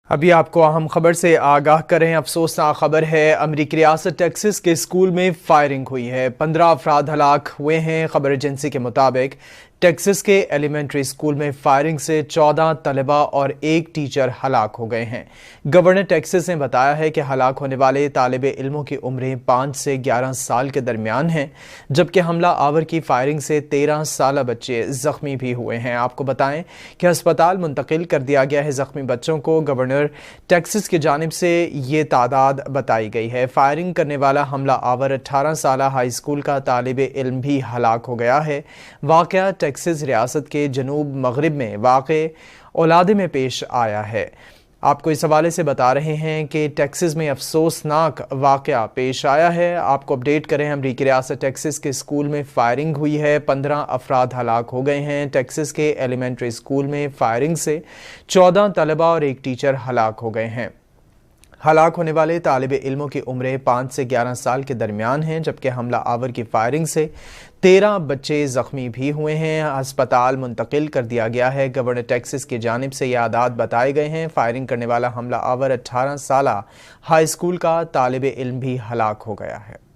अभी आपको अहम खबर से आगाह करें। अफसोसनाक खबर है, अमेरिकी रियासत टेक्सास के स्कूल में फायरिंग हुई है। 15 अफराद हलाक हुए हैं। खबर एजेंसी के मुताबिक टेक्सास के एलिमेंट्री स्कूल में फायरिंग से 14 तलबा और एक टीचर हलाक हो गए हैं। गवर्नर टेक्सास ने बताया है कि हलाक होने वाले तालिबे इल्मों की उम्रें 5 से 11 साल के दरमियान हैं, जबकि हमला आवर की फायरिंग से 13 साल बच्चे जख्मी भी हुए हैं। आपको बताएं कि अस्पताल मुंतकिल कर दिया गया है जख्मी बच्चों को। गवर्नर टेक्सास की जानिब से ये तादाद बताई गई है। फायरिंग करने वाला हमला आवर 18 साल हाई स्कूल का तालिबे इल्म भी हलाक हो गया है। वाक़या टेक्सास रियासत के जनूब मगरिब में वाक़े औलादे में पेश आया है। आपको इस हवाले से बता रहे हैं कि टेक्सास में अफसोसनाक वाक़या पेश आया है। आपको अपडेट करें, अमरीकी रियासत टेक्सास के स्कूल में फायरिंग हुई है। 15 अफराद हलाक हो गए हैं। टेक्सास के एलिमेंट्री स्कूल में फायरिंग से 14 तलबा और एक टीचर हलाक हो गए हैं। हलाक होने वाले तालिबे इल्मों की उम्रें 5 से 11 साल के दरमियान हैं, जबकि हमला आवर की फायरिंग से 13 बच्चे जख्मी भी हुए हैं। अस्पताल मुंतकिल कर दिया गया है। गवर्नर टेक्सास की जानिब से यह आदाद बताए गए हैं। फायरिंग करने वाला हमला आवर 18 साल हाई स्कूल का तालिबे इल्म भी हलाक हो गया है।